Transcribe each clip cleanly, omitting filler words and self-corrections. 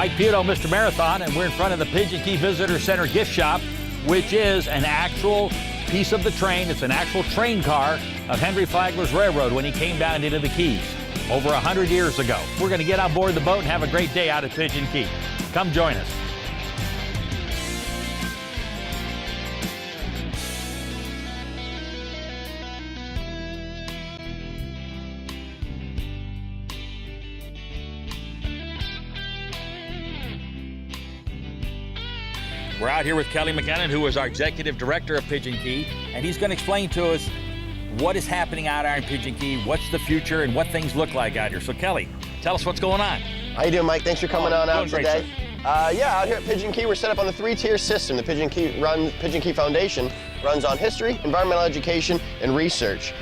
Mike Puto, Mr. Marathon, and we're in front of the Pigeon Key Visitor Center gift shop, which is an actual piece of the train. It's an actual train car of Henry Flagler's railroad when he came down into the Keys over 100 years ago. We're going to get on board the boat and have a great day out at Pigeon Key. Come join us. We're out here with Kelly McKinnon, who is our executive director of Pigeon Key, and he's going to explain to us what is happening out here in Pigeon Key, what's the future, and what things look like out here. So Kelly, tell us what's going on. How you doing, Mike? Thanks for coming on out today. Yeah, out here at Pigeon Key, we're set up on the three-tier system. The Pigeon Key Foundation runs on history, environmental education, and research.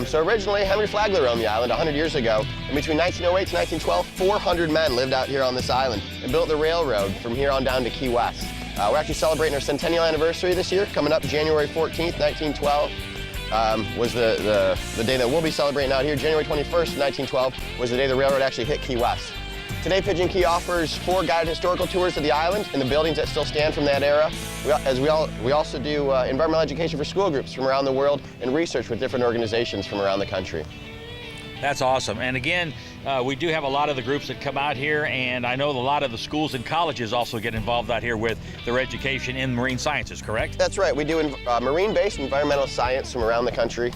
So originally, Henry Flagler owned the island 100 years ago. And between 1908 to 1912, 400 men lived out here on this island and built the railroad from here on down to Key West. We're actually celebrating our centennial anniversary this year, coming up January 14th, 1912. Was the day that we'll be celebrating out here. January 21st, 1912 was the day the railroad actually hit Key West. Today, Pigeon Key offers 4 guided historical tours of the island and the buildings that still stand from that era. We also do environmental education for school groups from around the world and research with different organizations from around the country. That's awesome. And again, we do have a lot of the groups that come out here, and I know a lot of the schools and colleges also get involved out here with their education in marine sciences, correct? That's right. We do marine-based environmental science from around the country.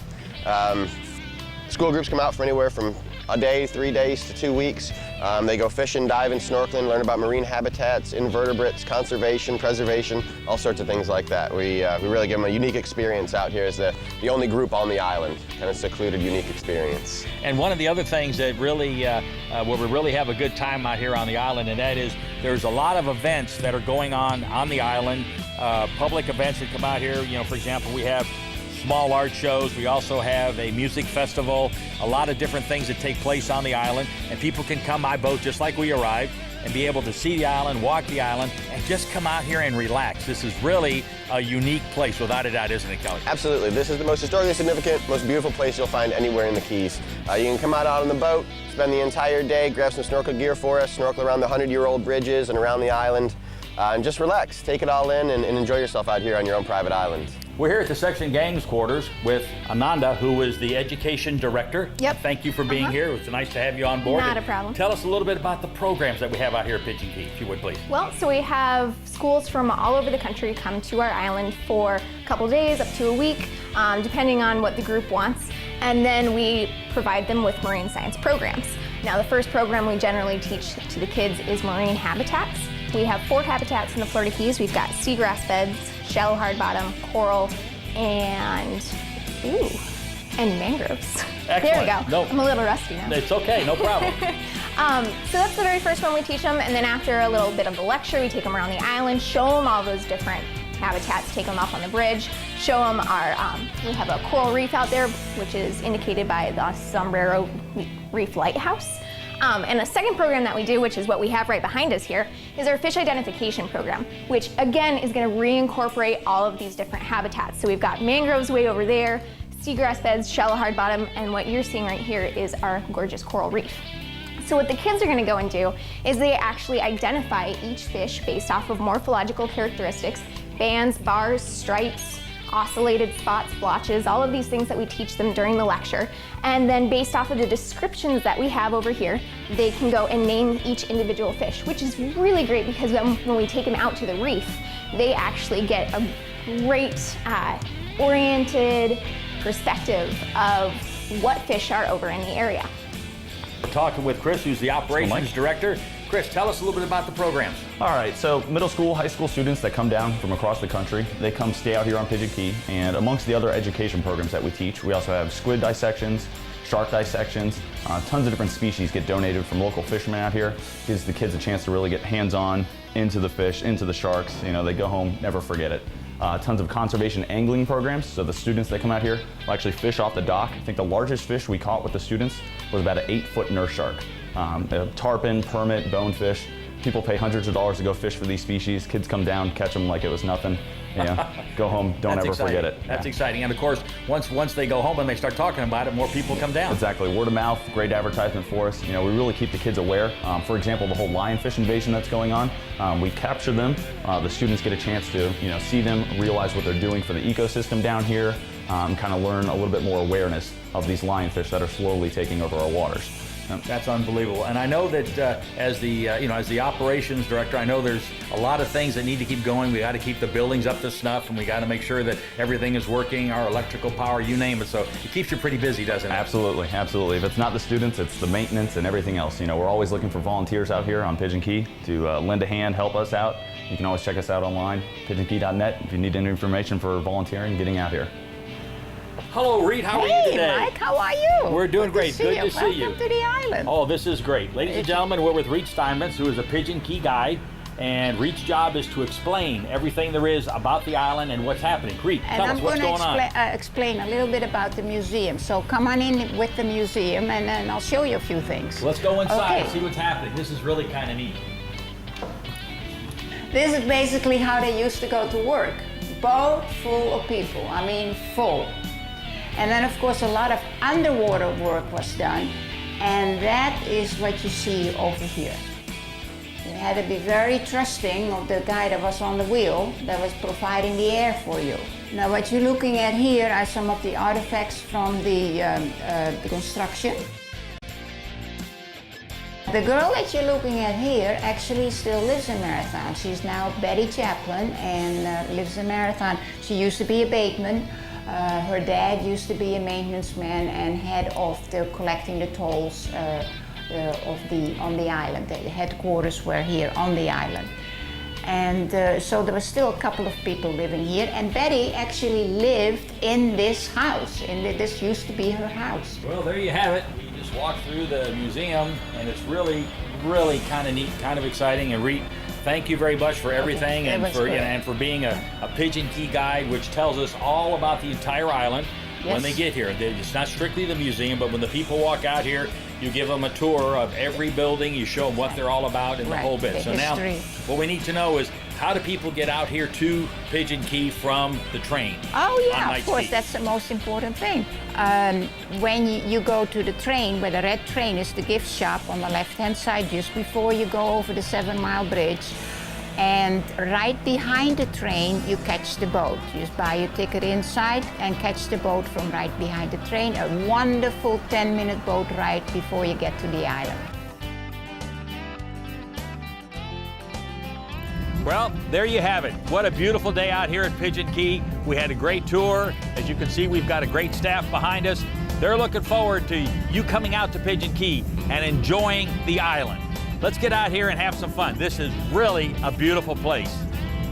School groups come out for anywhere from a day, 3 days to 2 weeks. They go fishing, diving, snorkeling, learn about marine habitats, invertebrates, conservation, preservation, all sorts of things like that. We really give them a unique experience out here as the only group on the island, kind of secluded, unique experience. And one of the other things that really, where we really have a good time out here on the island, and that is there's a lot of events that are going on the island, public events that come out here. You know, for example, we have small art shows. We also have a music festival, a lot of different things that take place on the island, and people can come by boat just like we arrived and be able to see the island, walk the island, and just come out here and relax. This is really a unique place, without a doubt, isn't it, Kelly? Absolutely. This is the most historically significant, most beautiful place you'll find anywhere in the Keys. You can come out on the boat, spend the entire day, grab some snorkel gear for us, snorkel around the 100-year-old bridges and around the island, and just relax, take it all in, and enjoy yourself out here on your own private island. We're here at the Section Gangs quarters with Ananda, who is the education director. Yep. Thank you for being here. It's nice to have you on board. Not a problem. Tell us a little bit about the programs that we have out here at Pigeon Key, if you would, please. Well, so we have schools from all over the country come to our island for a couple days, up to a week, depending on what the group wants. And then we provide them with marine science programs. Now, the first program we generally teach to the kids is marine habitats. We have 4 habitats in the Florida Keys. We've got seagrass beds, shallow hard bottom, coral, and mangroves. Excellent. There we go. Nope. I'm a little rusty now. It's okay, no problem. So that's the very first one we teach them, and then after a little bit of the lecture, we take them around the island, show them all those different habitats, take them up on the bridge, show them our, we have a coral reef out there, which is indicated by the Sombrero Reef Lighthouse. And a second program that we do, which is what we have right behind us here, is our fish identification program, which again is going to reincorporate all of these different habitats. So we've got mangroves way over there, seagrass beds, shallow hard bottom, and what you're seeing right here is our gorgeous coral reef. So what the kids are going to go and do is they actually identify each fish based off of morphological characteristics, bands, bars, stripes, oscillated spots, blotches, all of these things that we teach them during the lecture. And then based off of the descriptions that we have over here, they can go and name each individual fish, which is really great because when we take them out to the reef, they actually get a great oriented perspective of what fish are over in the area. We're talking with Chris, who's the operations director. Chris, tell us a little bit about the programs. All right, so middle school, high school students that come down from across the country, they come stay out here on Pigeon Key, and amongst the other education programs that we teach, we also have squid dissections, shark dissections, tons of different species get donated from local fishermen out here. Gives the kids a chance to really get hands-on into the fish, into the sharks. You know, they go home, never forget it. Tons of conservation angling programs, so the students that come out here will actually fish off the dock. I think the largest fish we caught with the students was about an 8-foot nurse shark. Tarpon, permit, bonefish. People pay hundreds of dollars to go fish for these species. Kids come down, catch them like it was nothing. You know, go home, don't ever forget it. That's exciting. And of course, once they go home and they start talking about it, more people come down. Exactly. Word of mouth, great advertisement for us. You know, we really keep the kids aware. For example, the whole lionfish invasion that's going on, we capture them. The students get a chance to, you know, see them, realize what they're doing for the ecosystem down here, kind of learn a little bit more awareness of these lionfish that are slowly taking over our waters. That's unbelievable. And I know that as the operations director, I know there's a lot of things that need to keep going. We got to keep the buildings up to snuff, and we got to make sure that everything is working, our electrical power, you name it. So it keeps you pretty busy, doesn't it? Absolutely, absolutely. If it's not the students, it's the maintenance and everything else. You know, we're always looking for volunteers out here on Pigeon Key to lend a hand, help us out. You can always check us out online, pigeonkey.net, if you need any information for volunteering, getting out here. Hello, Reed. How are you today? Hey, Mike. How are you? We're doing great. Good to see you. Welcome to the island. Oh, this is great. Ladies and gentlemen, we're with Reed Steinmetz, who is a Pigeon Key guide. And Reed's job is to explain everything there is about the island and what's happening. Reed, tell us what's going on. And I'm going to explain a little bit about the museum. So come on in with the museum, and then I'll show you a few things. Let's go inside and Okay. see what's happening. This is really kind of neat. This is basically how they used to go to work. Boat full of people. I mean, full. And then, of course, a lot of underwater work was done. And that is what you see over here. You had to be very trusting of the guy that was on the wheel that was providing the air for you. Now, what you're looking at here are some of the artifacts from the construction. The girl that you're looking at here actually still lives in Marathon. She's now Betty Chaplin and lives in Marathon. She used to be a bateman. Her dad used to be a maintenance man and head of the collecting the tolls on the island. The headquarters were here on the island. And so there was still a couple of people living here, and Betty actually lived in this house. This used to be her house. Well, there you have it. You just walk through the museum, and it's really, really kind of neat, kind of exciting. And Reed, thank you very much for everything, Okay, and for being a Pigeon Key guide, which tells us all about the entire island. Yes. When they get here. It's not strictly the museum, but when the people walk out here, you give them a tour of every building, you show them what they're all about and the Right, whole bit. the So history. now, what we need to know is, how do people get out here to Pigeon Key from the train? Oh on yeah, of Knight's course, Peak? that's the most important thing. When you go to the train, where the red train is the gift shop on the left-hand side, just before you go over the 7 Mile Bridge. And right behind the train, you catch the boat. You just buy your ticket inside and catch the boat from right behind the train. A wonderful 10-minute boat ride before you get to the island. Well, there you have it. What a beautiful day out here at Pigeon Key. We had a great tour. As you can see, we've got a great staff behind us. They're looking forward to you coming out to Pigeon Key and enjoying the island. Let's get out here and have some fun. This is really a beautiful place.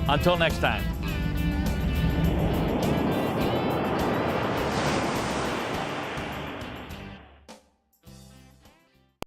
Until next time.